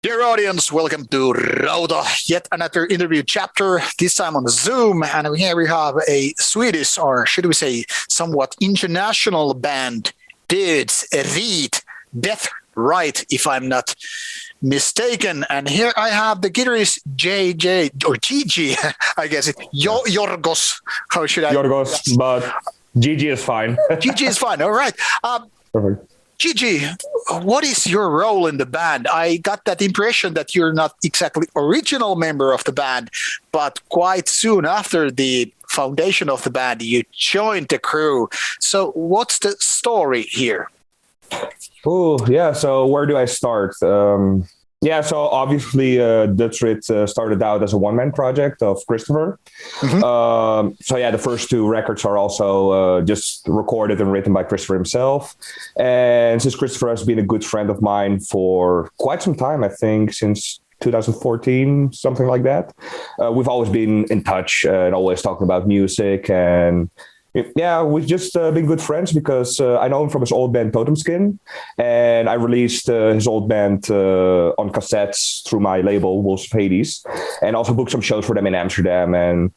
Dear audience, welcome to Rauta, yet another interview chapter, this time on Zoom. And here we have a Swedish, or should we say, somewhat international band, Dödsrit, Dödsrit, if I'm not mistaken. And here I have the guitarist JJ, or GG, I guess it, Yorgos. How should I? Yorgos, but GG is fine. GG is fine, all right. Perfect. Gigi, what is your role in the band? I got that impression that you're not exactly original member of the band, but quite soon after the foundation of the band, you joined the crew. So what's the story here? Oh, yeah. So where do I start? So obviously Dödsrit started out as a one-man project of Christopher. Mm-hmm. The first two records are also just recorded and written by Christopher himself. And since Christopher has been a good friend of mine for quite some time, I think since 2014, something like that, we've always been in touch and always talking about music. And yeah, we've just been good friends because I know him from his old band Totem Skin, and I released his old band on cassettes through my label Wolves of Hades, and also booked some shows for them in Amsterdam. And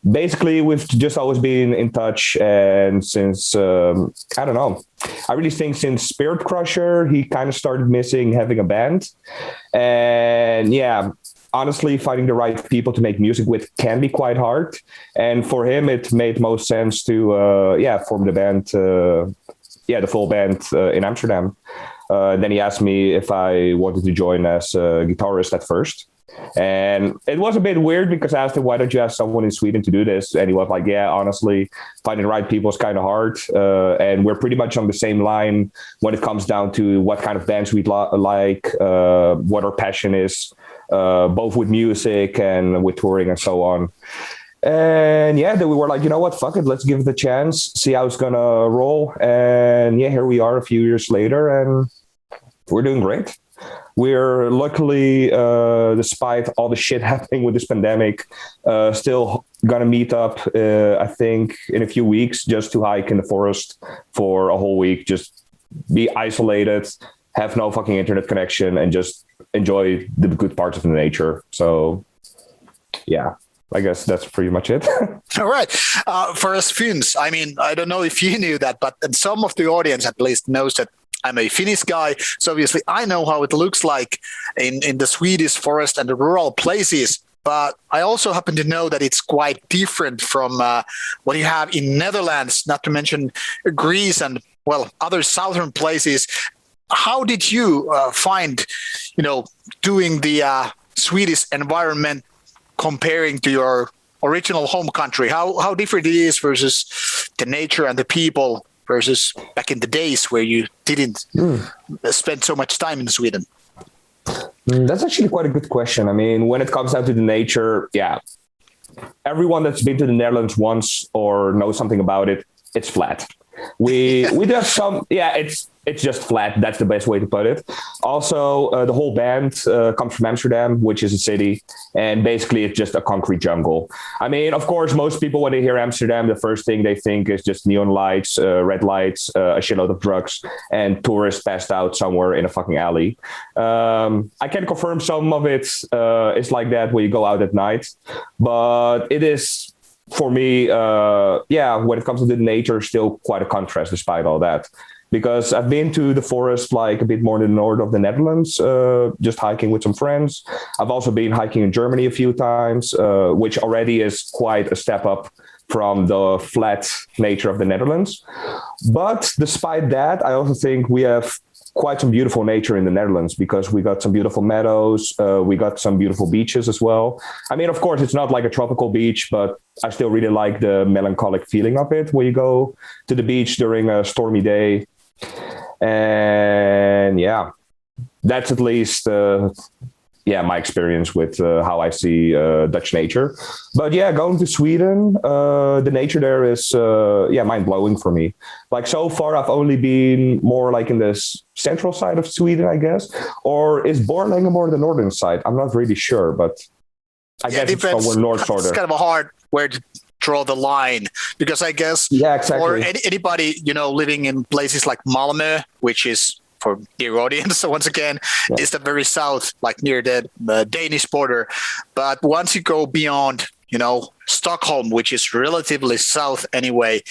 basically, we've just always been in touch. And since I don't know, I really think since Spirit Crusher, he kind of started missing having a band. And yeah, honestly, finding the right people to make music with can be quite hard. And for him, it made most sense to form the band, the full band in Amsterdam. Then he asked me if I wanted to join as a guitarist at first. And it was a bit weird because I asked him, why don't you ask someone in Sweden to do this? And he was like, yeah, honestly, finding the right people is kind of hard. And we're pretty much on the same line when it comes down to what kind of bands we'd like, what our passion is, both with music and with touring and so on. And yeah, then we were like, you know what, fuck it, let's give it a chance, see how it's gonna roll. And yeah, here we are a few years later, and we're doing great. We're luckily, despite all the shit happening with this pandemic, still gonna meet up, I think, in a few weeks just to hike in the forest for a whole week, just be isolated, have no fucking internet connection, and just enjoy the good parts of the nature. So, yeah, I guess that's pretty much it. All right. For us Finns, I mean, I don't know if you knew that, but some of the audience at least knows that I'm a Finnish guy, so obviously I know how it looks like in the Swedish forest and the rural places. But I also happen to know that it's quite different from what you have in Netherlands, not to mention Greece and, well, other southern places. How did you find, doing the Swedish environment comparing to your original home country? How different it is versus the nature and the people versus back in the days where you didn't spend so much time in Sweden? That's actually quite a good question. I mean, when it comes down to the nature, yeah, everyone that's been to the Netherlands once or knows something about it, it's flat. We do have some, it's just flat. That's the best way to put it. Also, the whole band comes from Amsterdam, which is a city, and basically it's just a concrete jungle. I mean, of course, most people, when they hear Amsterdam, the first thing they think is just neon lights, red lights, a shitload of drugs, and tourists passed out somewhere in a fucking alley. I can confirm some of it is like that when you go out at night, but it is, for me, when it comes to the nature, still quite a contrast despite all that. Because I've been to the forest like a bit more in the north of the Netherlands, just hiking with some friends. I've also been hiking in Germany a few times, which already is quite a step up from the flat nature of the Netherlands. But despite that, I also think we have quite some beautiful nature in the Netherlands because we got some beautiful meadows. We got some beautiful beaches as well. I mean, of course, it's not like a tropical beach, but I still really like the melancholic feeling of it when you go to the beach during a stormy day. And yeah, that's at least my experience with how I see Dutch nature. But yeah, going to Sweden, the nature there is mind-blowing for me. Like so far, I've only been more like in the central side of Sweden, I guess. Or is Borlänge more the northern side? I'm not really sure, but I guess it's somewhere north. It's kind of a hard where to draw the line, because I guess for anybody living in places like Malmö, which is for dear audience, so once again, is the very south, like near the Danish border. But once you go beyond, Stockholm, which is relatively south anyway,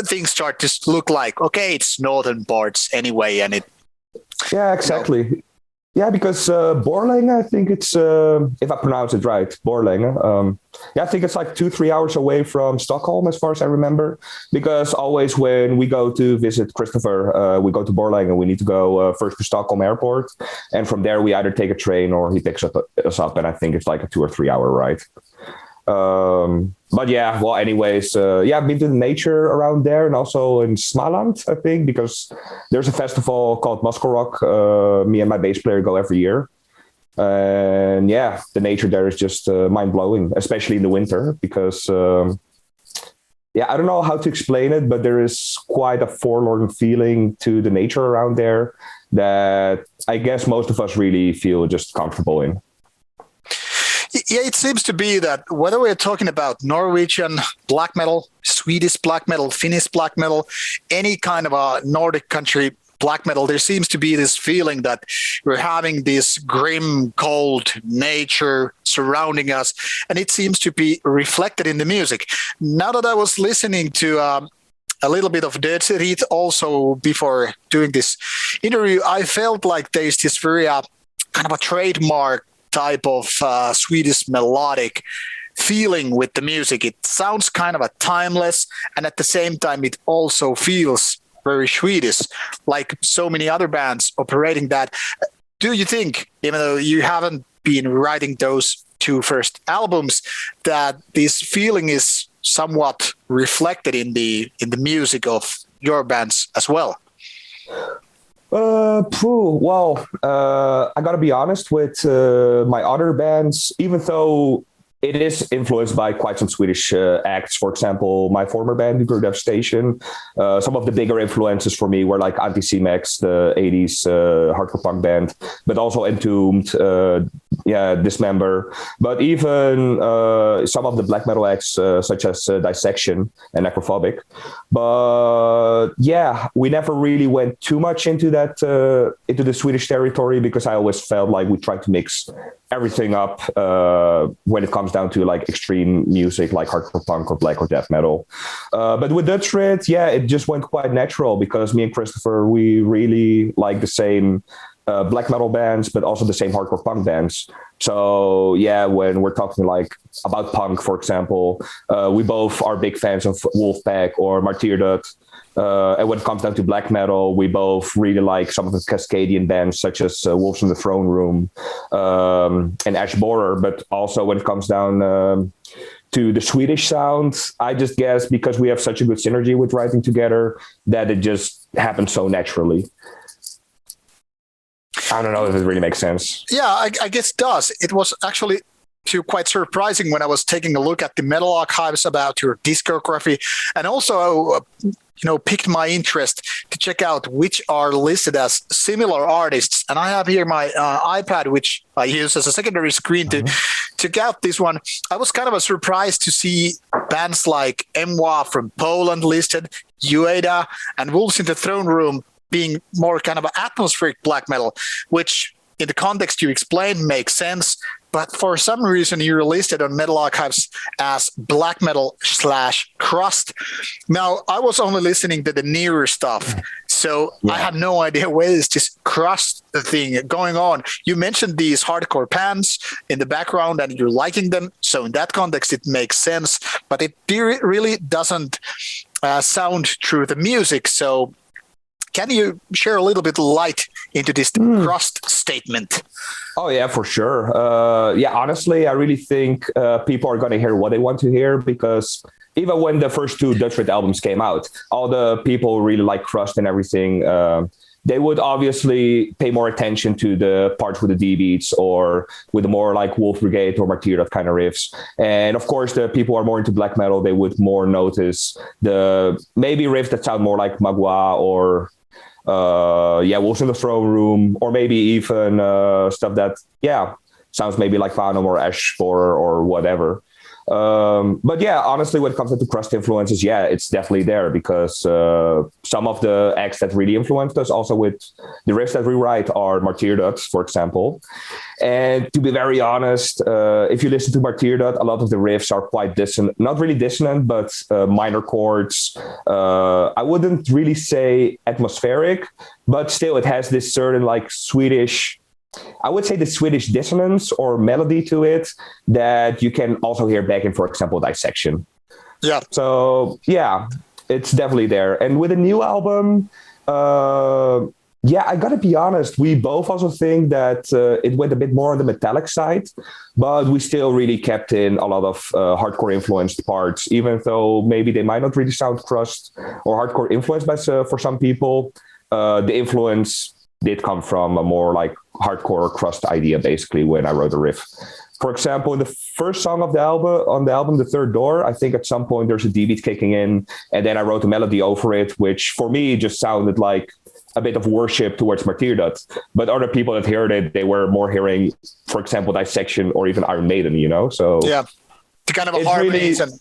things start to look like, okay, it's northern parts anyway, and it. Yeah, exactly. Yeah, because Borlänge, I think it's, if I pronounce it right, Borlänge. I think it's like 2-3 hours away from Stockholm, as far as I remember. Because always when we go to visit Christopher, we go to Borlänge and we need to go first to Stockholm airport. And from there, we either take a train or he picks us up. And I think it's like a 2 or 3 hour ride. But yeah, well, anyways, I've been to the nature around there and also in Smaland, I think, because there's a festival called Moscow Rock. Me and my bass player go every year. And yeah, the nature there is just mind blowing, especially in the winter, because I don't know how to explain it, but there is quite a forlorn feeling to the nature around there that I guess most of us really feel just comfortable in. Yeah, it seems to be that whether we're talking about Norwegian black metal, Swedish black metal, Finnish black metal, any kind of a Nordic country black metal, there seems to be this feeling that we're having this grim, cold nature surrounding us, and it seems to be reflected in the music. Now that I was listening to a little bit of Dödsrit also before doing this interview, I felt like there's this very kind of a trademark type of Swedish melodic feeling with the music. It sounds kind of a timeless, and at the same time it also feels very Swedish, like so many other bands operating that. Do you think, even though you haven't been writing those 2 first albums, that this feeling is somewhat reflected in the music of your bands as well? I gotta be honest with my other bands, even though it is influenced by quite some Swedish acts. For example, my former band, Kurunen Station, some of the bigger influences for me were like Anti-C-Max, the 80s hardcore punk band, but also Entombed, Dismember, but even some of the black metal acts such as Dissection and Necrophobic. But yeah, we never really went too much into that, into the Swedish territory, because I always felt like we tried to mix everything up when it comes down to like extreme music like hardcore punk or black or death metal. But with Dödsrit, it just went quite natural, because me and Christopher, we really like the same black metal bands, but also the same hardcore punk bands. So yeah, when we're talking like about punk, for example, we both are big fans of Wolfpack or Martyrdom. And when it comes down to black metal, we both really like some of the Cascadian bands such as Wolves in the Throne Room and Ash Borer. But also when it comes down to the Swedish sound, I just guess because we have such a good synergy with writing together that it just happens so naturally. I don't know if it really makes sense. Yeah, I guess it does. It was actually quite surprising when I was taking a look at the metal archives about your discography, and also piqued my interest to check out which are listed as similar artists. And I have here my iPad, which I use as a secondary screen to check out this one. I was kind of surprised to see bands like Emwa from Poland listed, Ueda, and Wolves in the Throne Room being more kind of atmospheric black metal, which in the context you explained makes sense. But for some reason, you're listed on Metal Archives as black metal / crust. Now, I was only listening to the newer stuff, so I had no idea where is this crust thing going on. You mentioned these hardcore bands in the background and you're liking them. So in that context, it makes sense, but it really doesn't sound through the music. So can you share a little bit of light into this crust statement? Oh, yeah, for sure. Honestly, I really think people are going to hear what they want to hear, because even when the first 2 Dödsrit albums came out, all the people really like crust and everything. They would obviously pay more attention to the parts with the D beats or with the more like Wolf Brigade or Martyrdom kind of riffs. And of course, the people who are more into black metal, they would more notice the maybe riffs that sound more like Magua or Wolves in the Throne Room, or maybe even stuff that sounds maybe like Venom or Ash Borer or whatever. But yeah, honestly, when it comes to crust influences, yeah, it's definitely there because some of the acts that really influenced us also with the riffs that we write are Martyrdot, for example. And to be very honest, if you listen to Martyrdot, a lot of the riffs are quite dissonant, not really dissonant, but minor chords. I wouldn't really say atmospheric, but still it has this certain like Swedish, I would say the Swedish dissonance or melody to it that you can also hear back in, for example, Dissection. Yeah. So yeah, it's definitely there. And with a new album, yeah, I gotta be honest, we both also think that it went a bit more on the metallic side, but we still really kept in a lot of hardcore influenced parts, even though maybe they might not really sound crust or hardcore influenced by, for some people. The influence did come from a more like hardcore crust idea, basically, when I wrote the riff. For example, in the first song of the album, The Third Door, I think at some point there's a D beat kicking in, and then I wrote a melody over it, which for me just sounded like a bit of worship towards Martyrdot. But other people that heard it, they were more hearing, for example, Dissection or even Iron Maiden, you know? So yeah, the kind of a harmonies really,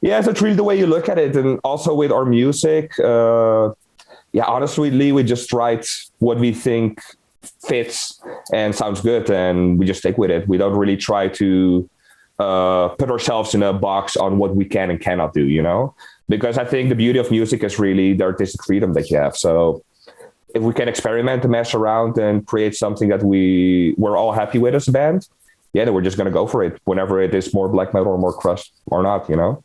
yeah, so it's really the way you look at it. And also with our music, yeah, honestly, we just write what we think fits and sounds good, and we just stick with it. We don't really try to put ourselves in a box on what we can and cannot do, you know? Because I think the beauty of music is really the artistic freedom that you have. So if we can experiment and mess around and create something that we're all happy with as a band, yeah, then we're just going to go for it whenever it is more black metal or more crust or not, you know?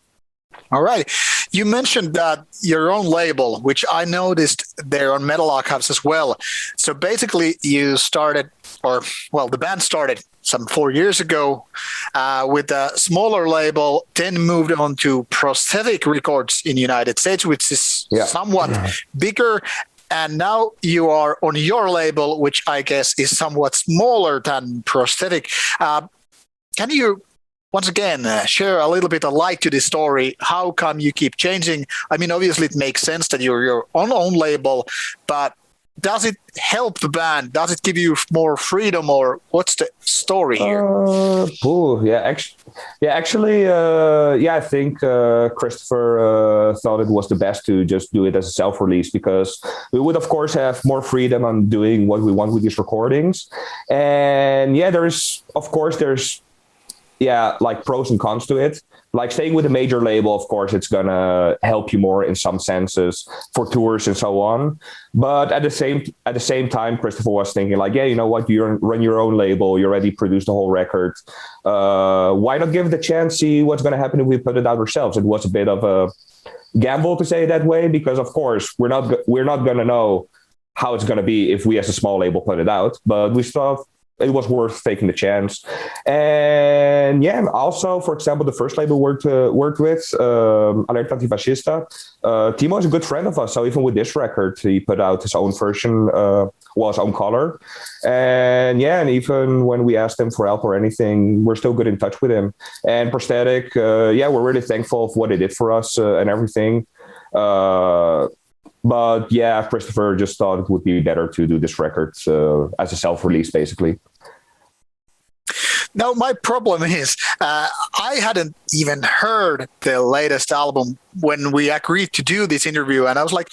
All right. You mentioned that your own label, which I noticed there on Metal Archives as well. So basically you started, or well, the band started some 4 years ago with a smaller label, then moved on to Prosthetic Records in the United States, which is somewhat bigger. And now you are on your label, which I guess is somewhat smaller than Prosthetic. Can you once again share a little bit of light to this story? How come you keep changing? I mean, obviously it makes sense that you're your own label, but does it help the band? Does it give you more freedom, or what's the story here? I think Christopher thought it was the best to just do it as a self-release, because we would, of course, have more freedom on doing what we want with these recordings. And yeah, there's like pros and cons to it. Like staying with a major label, of course, it's gonna help you more in some senses for tours and so on. But at the same time, Christopher was thinking like, yeah, you know what, you run your own label, you already produced the whole record. Why not give it a chance, see what's gonna happen if we put it out ourselves? It was a bit of a gamble, to say it that way, because of course we're not gonna know how it's gonna be if we as a small label put it out. But we thought it was worth taking the chance. And yeah, also, for example, the first label worked with, Alerta Antifascista, Timo is a good friend of us. So even with this record, he put out his own version, his own color. And yeah, and even when we asked him for help or anything, we're still good in touch with him. And Prosthetic, we're really thankful for what they did for us and everything. But yeah, Christopher just thought it would be better to do this record as a self-release, basically. Now, my problem is I hadn't even heard the latest album when we agreed to do this interview. And I was like,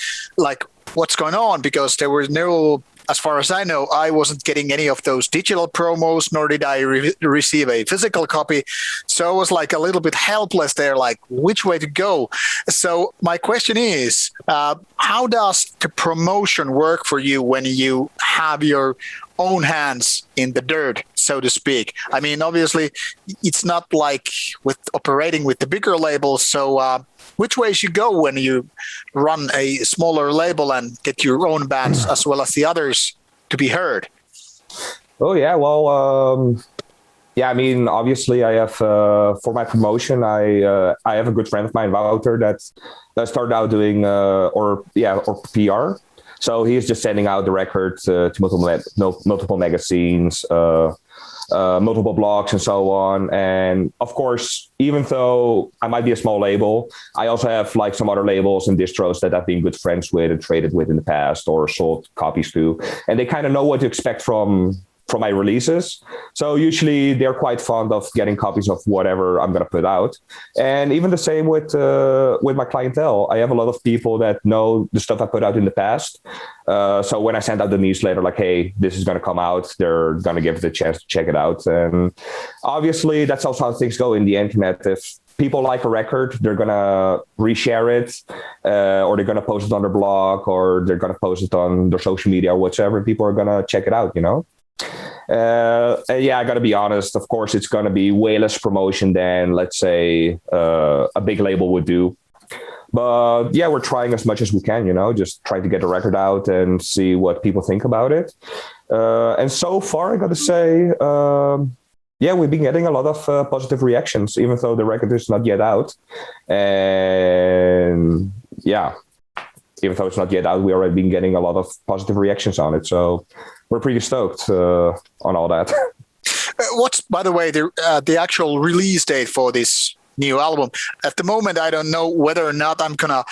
what's going on? Because there was no, as far as I know, I wasn't getting any of those digital promos, nor did I receive a physical copy. So I was like a little bit helpless there, like which way to go. So my question is, how does the promotion work for you when you have your own hands in the dirt, so to speak? I mean, obviously, it's not like with operating with the bigger labels. So which ways you go when you run a smaller label and get your own bands as well as the others to be heard? Oh, yeah. Well, I mean, obviously, I have for my promotion, I have a good friend of mine, Rauta, that started out doing or PR. So he's just sending out the record to multiple magazines, multiple blogs and so on. And of course, even though I might be a small label, I also have like some other labels and distros that I've been good friends with and traded with in the past or sold copies to. And they kind of know what to expect from from my releases. So usually they're quite fond of getting copies of whatever I'm going to put out. And even the same with my clientele. I have a lot of people that know the stuff I put out in the past. So when I send out the newsletter, like, hey, this is going to come out, they're going to give it a chance to check it out. And obviously that's also how things go in the internet. If people like a record, they're going to reshare it, or they're going to post it on their blog, or they're going to post it on their social media or whatever. People are going to check it out, you know? And yeah, I got to be honest. Of course, it's going to be way less promotion than, let's say, a big label would do. But yeah, we're trying as much as we can, you know, just trying to get the record out and see what people think about it. And so far, I got to say, yeah, we've been getting a lot of positive reactions, even though the record is not yet out. And yeah, even though it's not yet out, we already been getting a lot of positive reactions on it. So we're pretty stoked on all that. What's, by the way, the actual release date for this new album? At the moment, I don't know whether or not I'm gonna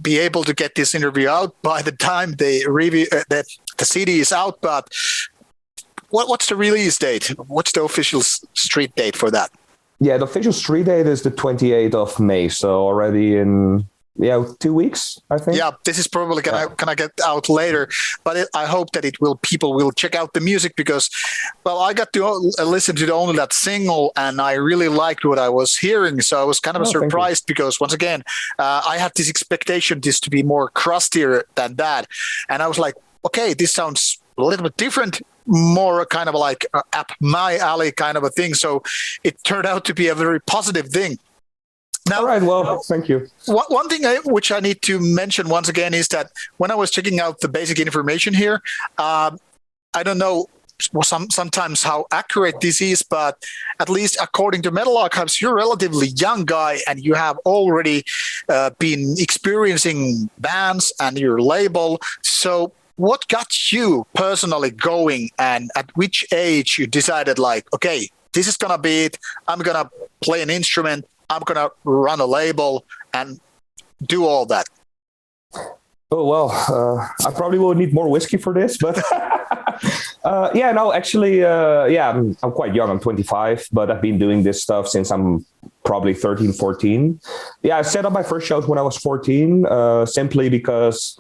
be able to get this interview out by the time the review the CD is out. But what's the release date? What's the official street date for that? Yeah, the official street date is the 28th of May. So already in 2 weeks, I think. Yeah, this is probably gonna get out later, but I hope that people will check out the music, because, well, I got to listen to only that single and I really liked what I was hearing. So I was kind of surprised, because once again, I had this expectation this to be more crustier than that, and I was like, okay, this sounds a little bit different, more kind of like up my alley kind of a thing. So it turned out to be a very positive thing. Now, all right, well, thank you. One thing which I need to mention once again is that when I was checking out the basic information here, I don't know sometimes how accurate this is, but at least according to Metal Archives, you're a relatively young guy and you have already been experiencing bands and your label. So what got you personally going, and at which age you decided, like, okay, this is going to be it, I'm going to play an instrument, I'm going to run a label and do all that? Oh, well, I probably will need more whiskey for this, but actually, I'm quite young. I'm 25, but I've been doing this stuff since I'm probably 13, 14. Yeah, I set up my first shows when I was 14, simply because,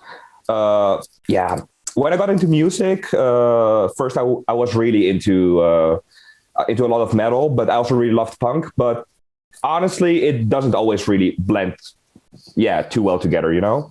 when I got into music, first I was really into a lot of metal, but I also really loved punk. But honestly, it doesn't always really blend, too well together, you know?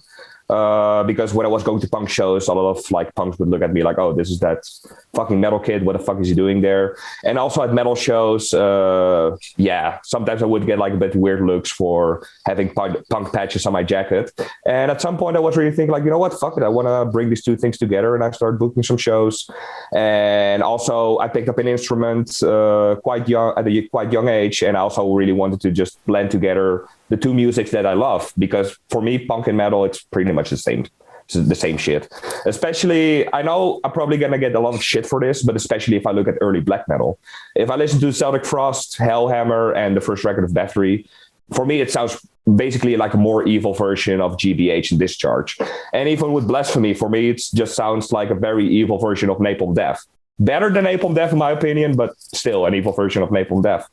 Because when I was going to punk shows, a lot of like punks would look at me like, oh, this is that fucking metal kid. What the fuck is he doing there? And also at metal shows, sometimes I would get like a bit weird looks for having punk patches on my jacket. And at some point I was really thinking like, you know what, fuck it. I want to bring these two things together. And I started booking some shows. And also I picked up an instrument at a quite young age. And I also really wanted to just blend together the two musics that I love, because for me, punk and metal, it's pretty much the same shit. Especially, I know I'm probably going to get a lot of shit for this, but especially if I look at early black metal. If I listen to Celtic Frost, Hellhammer, and the first record of Bathory, for me, it sounds basically like a more evil version of GBH and Discharge. And even with Blasphemy, for me, it just sounds like a very evil version of Napalm Death. Better than Napalm Death, in my opinion, but still an evil version of Napalm Death.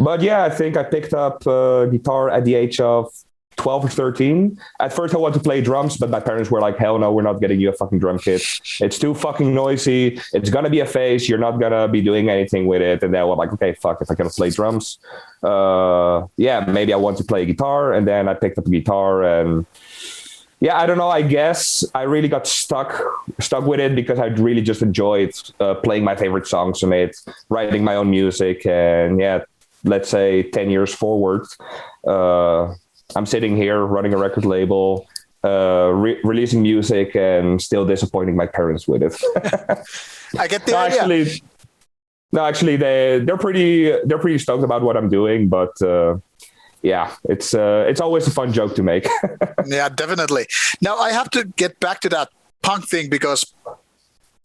But yeah, I think I picked up guitar at the age of 12 or 13. At first I wanted to play drums, but my parents were like, hell no, we're not getting you a fucking drum kit. It's too fucking noisy. It's going to be a phase. You're not going to be doing anything with it. And then I was like, okay, fuck, if I can play drums, maybe I want to play guitar. And then I picked up a guitar, and I don't know, I guess I really got stuck with it because I really just enjoyed playing my favorite songs on it, writing my own music. And let's say 10 years forward, I'm sitting here running a record label, releasing music, and still disappointing my parents with it. I get the idea. Actually, they're pretty stoked about what I'm doing, but it's always a fun joke to make. Yeah, definitely. Now I have to get back to that punk thing, because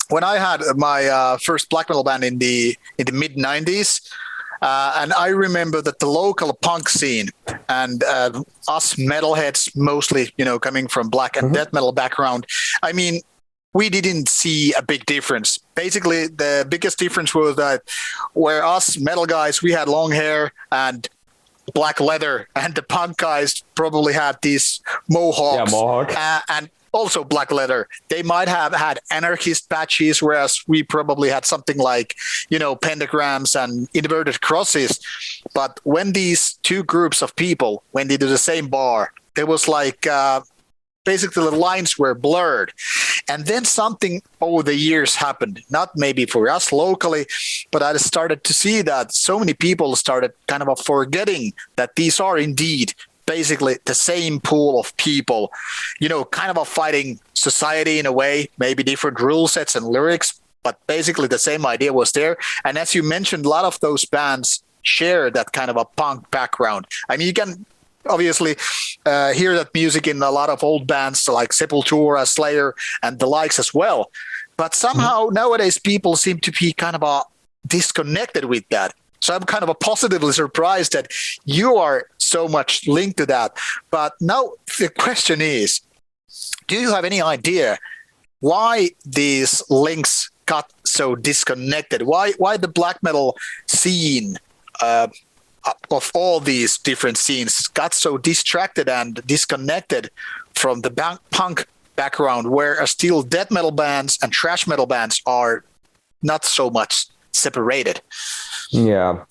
when I had my first black metal band in the mid 90s. And I remember that the local punk scene and us metalheads, mostly, coming from black and death metal background, I mean, we didn't see a big difference basically the biggest difference was that where us metal guys, we had long hair and black leather, and the punk guys probably had these mohawks. Yeah, mohawk. And also black leather. They might have had anarchist patches, whereas we probably had something like, pentagrams and inverted crosses. But when these two groups of people went into the same bar, there was like basically the lines were blurred. And then something over the years happened, not maybe for us locally, but I started to see that so many people started kind of forgetting that these are indeed basically the same pool of people, kind of fighting society in a way, maybe different rule sets and lyrics, but basically the same idea was there. And as you mentioned, a lot of those bands share that kind of a punk background. I mean, you can obviously hear that music in a lot of old bands like Sepultura, Slayer, and the likes as well. But somehow nowadays people seem to be kind of disconnected with that. So I'm kind of positively surprised that you are so much linked to that. But now the question is, do you have any idea why these links got so disconnected? Why the black metal scene of all these different scenes got so distracted and disconnected from the punk background, where still death metal bands and thrash metal bands are not so much separated? Yeah,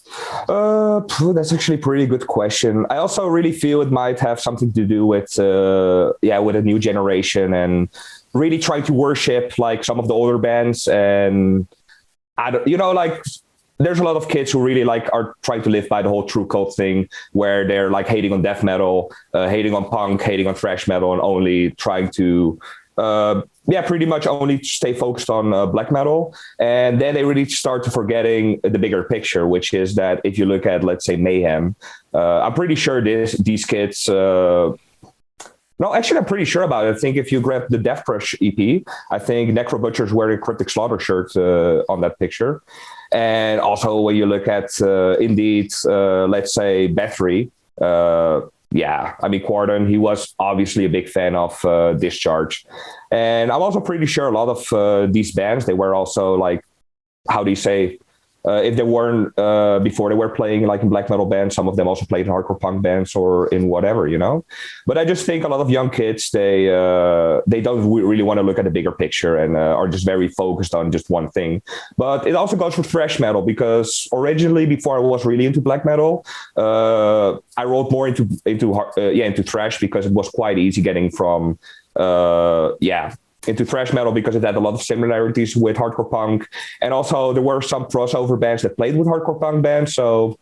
that's actually a pretty good question. I also really feel it might have something to do with with a new generation and really trying to worship like some of the older bands. And there's a lot of kids who really are trying to live by the whole true cult thing, where they're like hating on death metal, hating on punk, hating on thrash metal, and only trying to pretty much only stay focused on black metal. And then they really start to forgetting the bigger picture, which is that if you look at, let's say, Mayhem, I'm pretty sure these kids... No, actually, I'm pretty sure about it. I think if you grab the Death Crush EP, I think Necro Butcher's wearing a Cryptic Slaughter shirt on that picture. And also when you look at, let's say, Bathory, Kurunen, he was obviously a big fan of Discharge. And I'm also pretty sure a lot of these bands, they were also if they weren't before they were playing like in black metal bands, some of them also played in hardcore punk bands or in whatever, But I just think a lot of young kids, they don't really want to look at the bigger picture and are just very focused on just one thing. But it also goes for thrash metal, because originally, before I was really into black metal, I rolled more into thrash, because it was quite easy getting from into thrash metal, because it had a lot of similarities with hardcore punk. And also there were some crossover bands that played with hardcore punk bands. So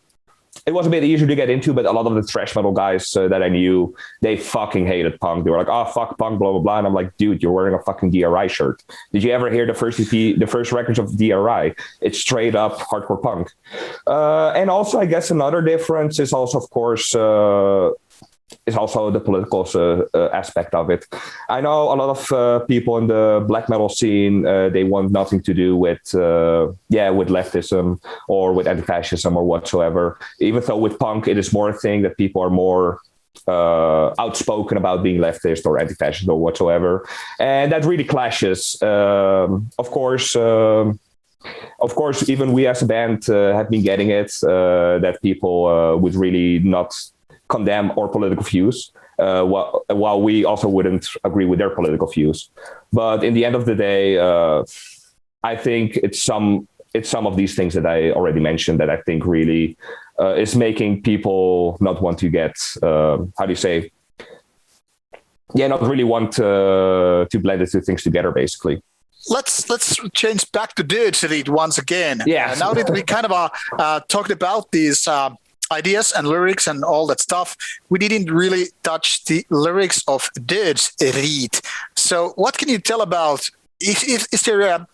it was a bit easier to get into, but a lot of the thrash metal guys that I knew, they fucking hated punk. They were like, oh, fuck punk, blah, blah, blah. And I'm like, dude, you're wearing a fucking DRI shirt. Did you ever hear the first records of DRI? It's straight up hardcore punk. And also, I guess another difference is also, of course, is also the political aspect of it. I know a lot of people in the black metal scene, they want nothing to do with leftism or with anti-fascism or whatsoever. Even though with punk, it is more a thing that people are more outspoken about being leftist or anti-fascist or whatsoever. And that really clashes. Of course, even we as a band have been getting it, that people would really not condemn our political views, while we also wouldn't agree with their political views. But in the end of the day, I think it's some of these things that I already mentioned that I think really is making people not want to get, not really want to blend the two things together, basically. Let's change back to Dödsrit once again. Yeah. Now that we kind of talked about these ideas and lyrics and all that stuff, we didn't really touch the lyrics of Dödsrit. So what can you tell about, is there a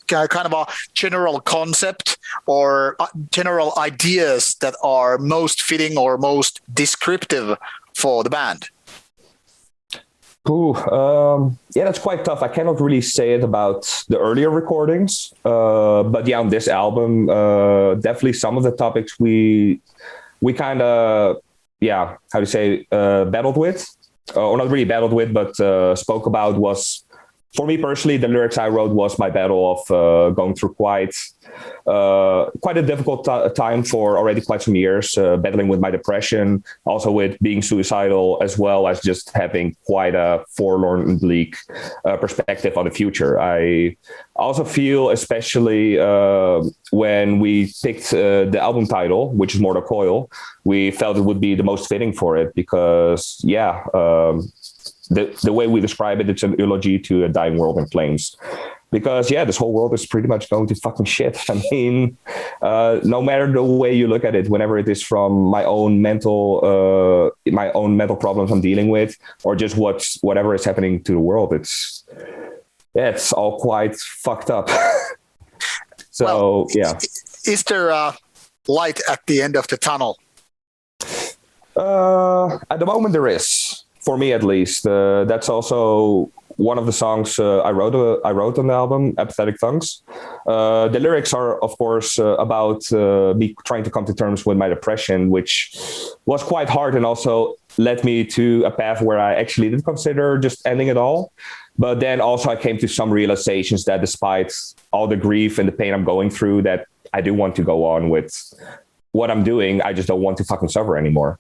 kind of a general concept or general ideas that are most fitting or most descriptive for the band? That's quite tough. I cannot really say it about the earlier recordings, but on this album, definitely some of the topics we kind of, battled with, or not really battled with, but spoke about was for me personally, the lyrics I wrote was my battle of going through quite a difficult time for already quite some years, battling with my depression, also with being suicidal, as well as just having quite a forlorn and bleak perspective on the future. I also feel, especially when we picked the album title, which is Mortal Coil, we felt it would be the most fitting for it because, the way we describe it, it's an eulogy to a dying world in flames. Because, this whole world is pretty much going to fucking shit. I mean, no matter the way you look at it, whenever it is from my own mental problems I'm dealing with, or just whatever is happening to the world, it's all quite fucked up. So, Is there a light at the end of the tunnel? At the moment, there is. For me, at least. That's also one of the songs I wrote on the album, Apathetic Tongues. The lyrics are, of course, about me trying to come to terms with my depression, which was quite hard and also led me to a path where I actually did consider just ending it all. But then also I came to some realizations that despite all the grief and the pain I'm going through, that I do want to go on with what I'm doing. I just don't want to fucking suffer anymore.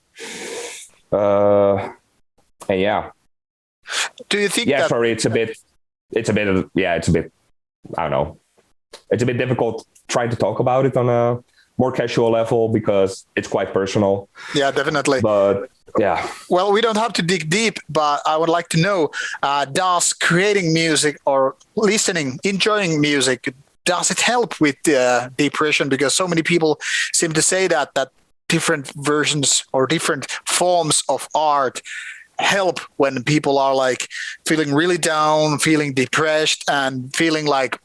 And do you think sorry, it's a bit I don't know, it's a bit difficult trying to talk about it on a more casual level because it's quite personal. Yeah, definitely. But well, we don't have to dig deep, but I would like to know, does creating music or listening, enjoying music, does it help with depression? Because so many people seem to say that different versions or different forms of art help when people are like feeling really down, feeling depressed, and feeling like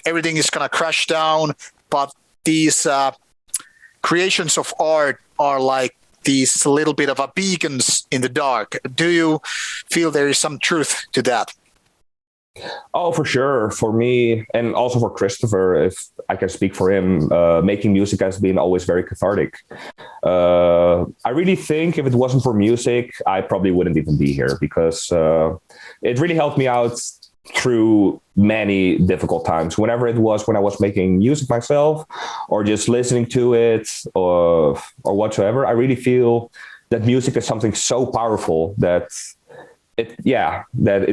everything is gonna crash down. But these creations of art are like these little bit of a beacons in the dark. Do you feel there is some truth to that? Oh, for sure. For me, and also for Christopher, if I can speak for him, making music has been always very cathartic. I really think if it wasn't for music, I probably wouldn't even be here because it really helped me out through many difficult times. Whenever it was when I was making music myself or just listening to it or whatsoever, I really feel that music is something so powerful that it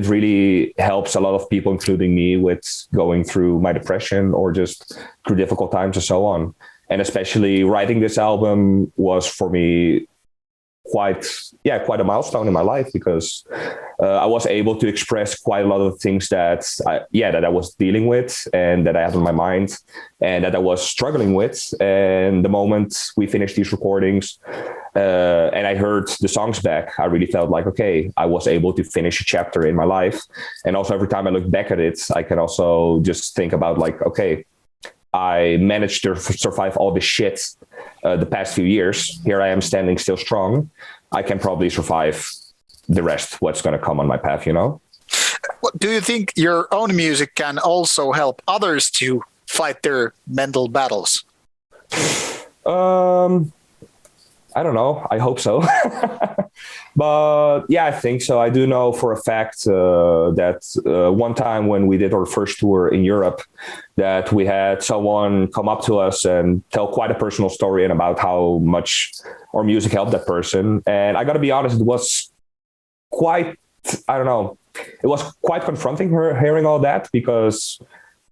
really helps a lot of people, including me, with going through my depression or just through difficult times and so on. And especially writing this album was for me quite a milestone in my life because I was able to express quite a lot of things that I was dealing with and that I had on my mind and that I was struggling with. And the moment we finished these recordings, and I heard the songs back, I really felt like, okay, I was able to finish a chapter in my life. And also every time I look back at it, I can also just think about like, okay, I managed to survive all this shit the past few years. Here I am standing still strong. I can probably survive the rest, what's going to come on my path, you know? Do you think your own music can also help others to fight their mental battles? I don't know. I hope so. But I think so. I do know for a fact that one time when we did our first tour in Europe, that we had someone come up to us and tell quite a personal story and about how much our music helped that person. And I got to be honest, it was quite, I don't know, it was quite confronting hearing all that because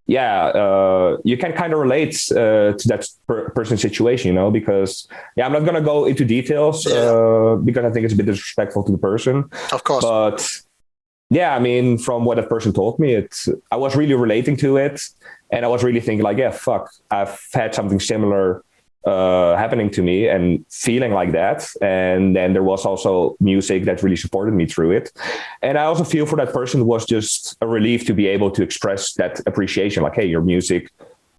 you can kind of relate to that person's situation, you know, because I'm not going to go into details because I think it's a bit disrespectful to the person. Of course. But I mean, from what that person told me, I was really relating to it. And I was really thinking like, I've had something similar happening to me and feeling like that. And then there was also music that really supported me through it. And I also feel for that person, it was just a relief to be able to express that appreciation. Like, hey, your music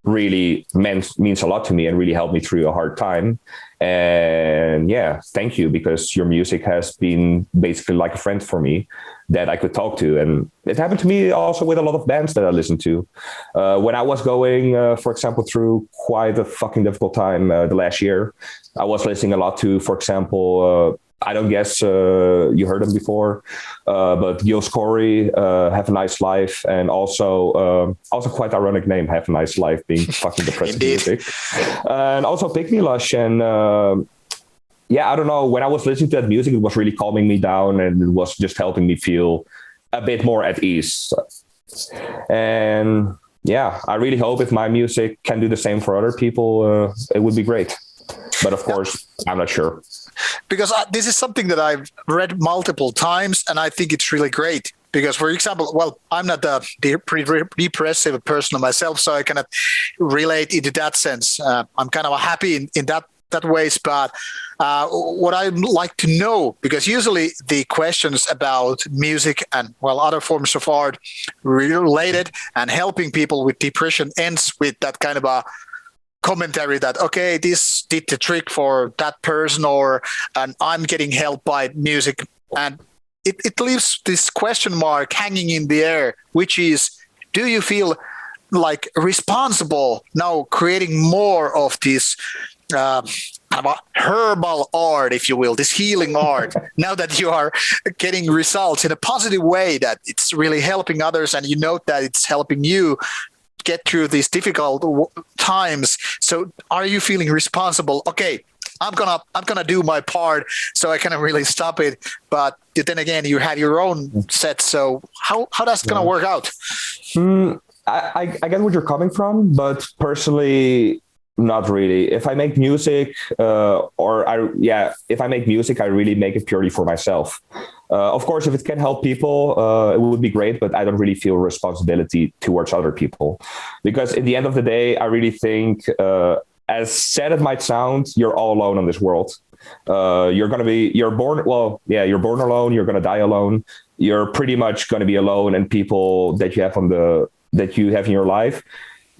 really means a lot to me and really helped me through a hard time. And thank you, because your music has been basically like a friend for me that I could talk to. And it happened to me also with a lot of bands that I listened to. When I was going, for example, through quite a fucking difficult time the last year, I was listening a lot to, for example, I don't guess you heard them before, but Gil Corey, Have a Nice Life, and also quite ironic name, Have a Nice Life, being fucking depressing music. And also Pick Me Lush, and I don't know, when I was listening to that music, it was really calming me down, and it was just helping me feel a bit more at ease. And yeah, I really hope if my music can do the same for other people, it would be great. But of course, I'm not sure. Because this is something that I've read multiple times, and I think it's really great. Because, for example, well, I'm not a depressive person myself, so I cannot relate into that sense. I'm kind of happy in that ways, but what I'd like to know, because usually the questions about music and, well, other forms of art related and helping people with depression ends with that kind of a commentary that, okay, this did the trick for that person, and I'm getting help by music. And it leaves this question mark hanging in the air, which is, do you feel like responsible now creating more of this kind of a herbal art, if you will, this healing art, now that you are getting results in a positive way, that it's really helping others, and you note that it's helping you get through these difficult times. So are you feeling responsible? Okay, I'm gonna do my part, so I cannot really stop it. But then again, you have your own set. So how that's gonna work out? I get what you're coming from, but personally, not really. If I make music, if I make music, I really make it purely for myself. Of course, if it can help people, it would be great, but I don't really feel responsibility towards other people. Because in the end of the day, I really think, as sad it might sound, you're all alone on this world. You're born alone, you're going to die alone. You're pretty much going to be alone, and people that you have in your life,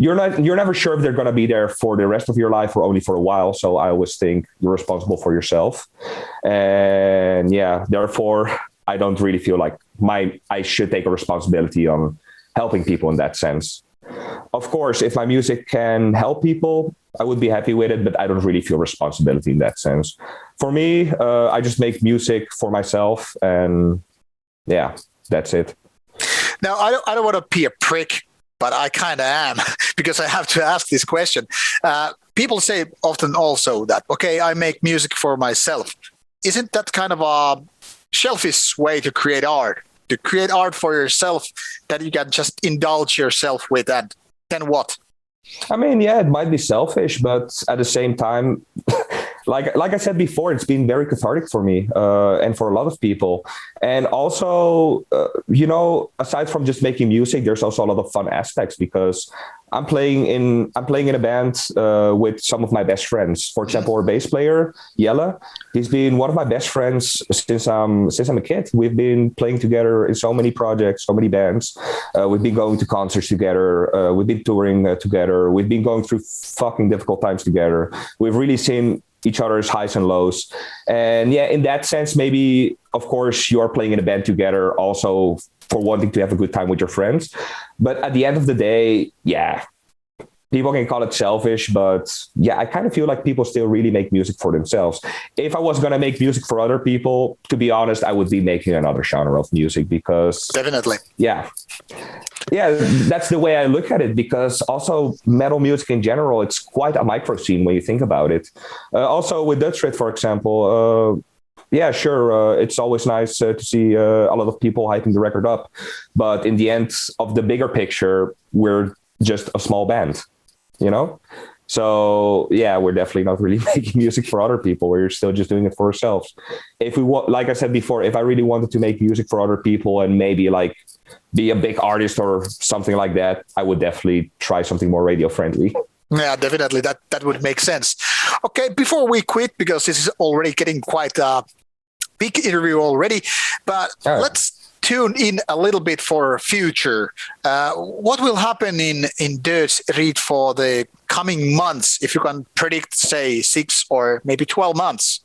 you're never sure if they're going to be there for the rest of your life or only for a while. So I always think you're responsible for yourself. And therefore, I don't really feel like I should take a responsibility on helping people in that sense. Of course, if my music can help people, I would be happy with it, but I don't really feel responsibility in that sense. For me, I just make music for myself, and yeah, that's it. Now, I don't want to be a prick, but I kind of am, because I have to ask this question. People say often also that, okay, I make music for myself. Isn't that kind of a selfish way to create art? To create art for yourself that you can just indulge yourself with, and then what? I mean, yeah, it might be selfish, but at the same time, like I said before, it's been very cathartic for me and for a lot of people. And also, aside from just making music, there's also a lot of fun aspects, because I'm playing in a band with some of my best friends. For example, our bass player, Jelle, he's been one of my best friends since I'm a kid. We've been playing together in so many projects, so many bands. We've been going to concerts together. We've been touring together. We've been going through fucking difficult times together. We've really seen each other's highs and lows. And yeah, in that sense, maybe, of course, you are playing in a band together also for wanting to have a good time with your friends. But at the end of the day, yeah, people can call it selfish, but yeah, I kind of feel like people still really make music for themselves. If I was going to make music for other people, to be honest, I would be making another genre of music, because definitely. Yeah, that's the way I look at it, because also metal music in general, it's quite a micro scene when you think about it. Also with Dödsrit, for example, yeah, sure. It's always nice to see a lot of people hyping the record up. But in the end of the bigger picture, we're just a small band, So yeah, we're definitely not really making music for other people. We're still just doing it for ourselves. If we want, like I said before, if I really wanted to make music for other people and maybe like be a big artist or something like that, I would definitely try something more radio friendly. Yeah, definitely. That would make sense. Okay, before we quit, because this is already getting quite a big interview already, but let's tune in a little bit for future. What will happen in Dödsrit for the coming months, if you can predict, say, 6 or maybe 12 months?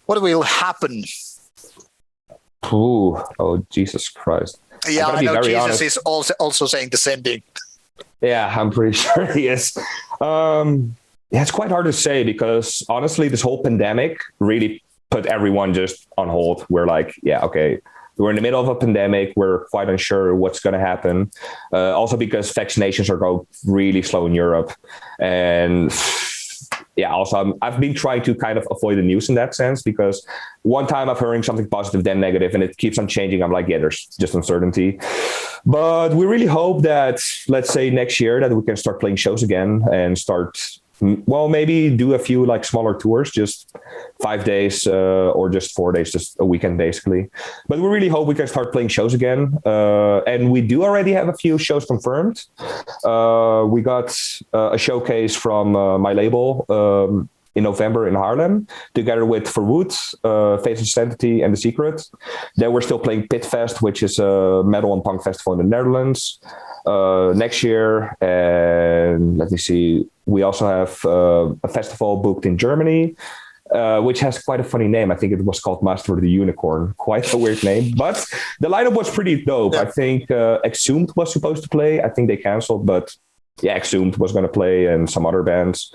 What will happen? Oh, Jesus Christ. Yeah, I know Jesus is also saying the same thing. Yeah, I'm pretty sure he is. It's quite hard to say, because honestly, this whole pandemic really put everyone just on hold. We're like, yeah, okay. We're in the middle of a pandemic. We're quite unsure what's going to happen. Also because vaccinations are going really slow in Europe. And yeah, also I've been trying to kind of avoid the news in that sense, because one time I'm hearing something positive, then negative, and it keeps on changing. I'm like, yeah, there's just uncertainty. But we really hope that, let's say next year, that we can start playing shows again and start, well, maybe do a few like smaller tours, just 5 days or just 4 days, just a weekend basically. But we really hope we can start playing shows again. And we do already have a few shows confirmed. We got a showcase from my label in November in Haarlem, together with Verwoed, Face and Identity, and The Secret. Then we're still playing Pitfest, which is a metal and punk festival in the Netherlands, next year. And let me see, we also have a festival booked in Germany, which has quite a funny name. I think it was called Master of the Unicorn. Quite a weird name, but the lineup was pretty dope. Yeah. I think Exhumed was supposed to play. I think they canceled, but yeah, Exhumed was going to play, and some other bands.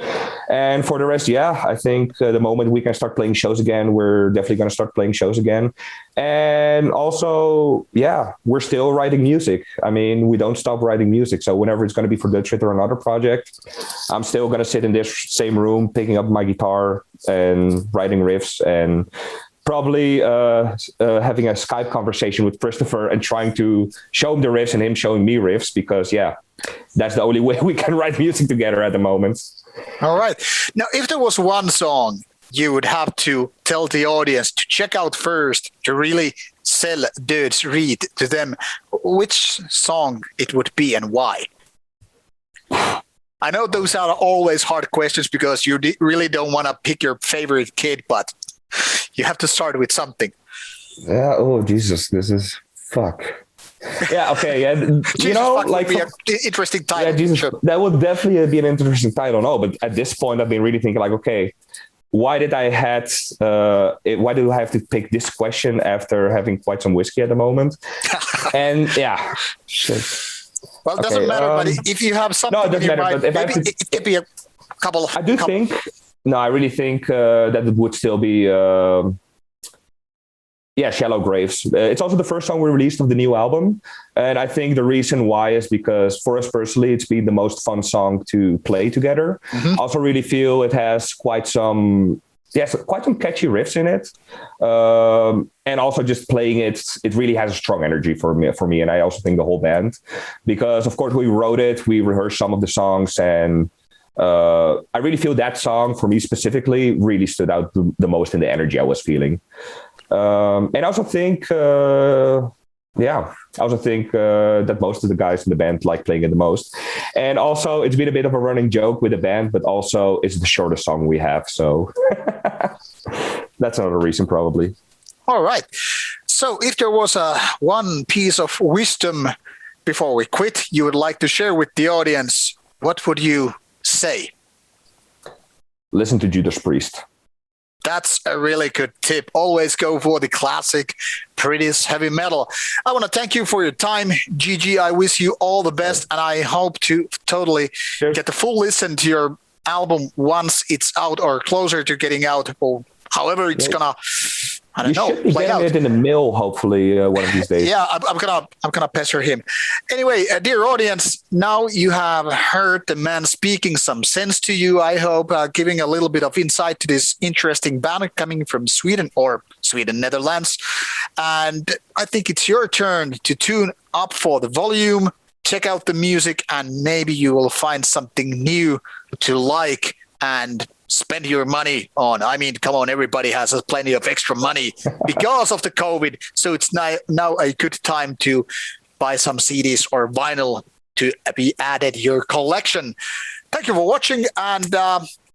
And for the rest, yeah, I think the moment we can start playing shows again, we're definitely going to start playing shows again. And also, yeah, we're still writing music. I mean, we don't stop writing music. So whenever it's going to be for Dödsrit or another project, I'm still going to sit in this same room, picking up my guitar and writing riffs, and probably having a Skype conversation with Christopher and trying to show him the riffs and him showing me riffs, because yeah, that's the only way we can write music together at the moment. All right. Now, if there was one song you would have to tell the audience to check out first to really sell Dödsrit to them, which song it would be and why? I know those are always hard questions because you really don't want to pick your favorite kid, but you have to start with something. Yeah. Oh, Jesus. This is fuck. Yeah. Okay. Yeah. You know, like be an interesting title. Yeah, Jesus, that would definitely be an interesting title. No, but at this point, I've been really thinking like, okay, why do I have to pick this question after having quite some whiskey at the moment? And yeah, shit. Well, it doesn't matter. But if you have something, no, it doesn't matter. mind, but if maybe it could be a couple of. I really think that it would still be. Shallow Graves. It's also the first song we released of the new album. And I think the reason why is because for us personally, it's been the most fun song to play together. Mm-hmm. I also really feel it has quite some catchy riffs in it. And also just playing it really has a strong energy for me. And I also think the whole band, because of course we wrote it, we rehearsed some of the songs, and I really feel that song for me specifically really stood out the most in the energy I was feeling. And I also think, that most of the guys in the band like playing it the most. And also, it's been a bit of a running joke with the band, but also it's the shortest song we have. So that's another reason, probably. All right. So if there was one piece of wisdom before we quit you would like to share with the audience, what would you say? Listen to Judas Priest. That's a really good tip. Always go for the classic, prettiest heavy metal. I want to thank you for your time, Gigi. I wish you all the best, and I hope to totally get the full listen to your album once it's out or closer to getting out, or however it's gonna. I don't know. Play out. It in the mill, hopefully, one of these days. Yeah, I'm gonna pester him. Anyway, dear audience, now you have heard the man speaking some sense to you. I hope giving a little bit of insight to this interesting band coming from Sweden, Netherlands. And I think it's your turn to tune up for the volume, check out the music, and maybe you will find something new to like and spend your money on. I mean, come on, everybody has plenty of extra money because of the COVID. So it's now a good time to buy some CDs or vinyl to be added your collection. Thank you for watching, and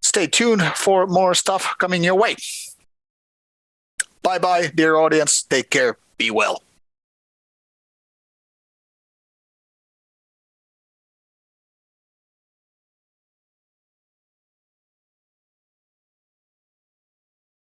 stay tuned for more stuff coming your way. Bye-bye, dear audience. Take care. Be well.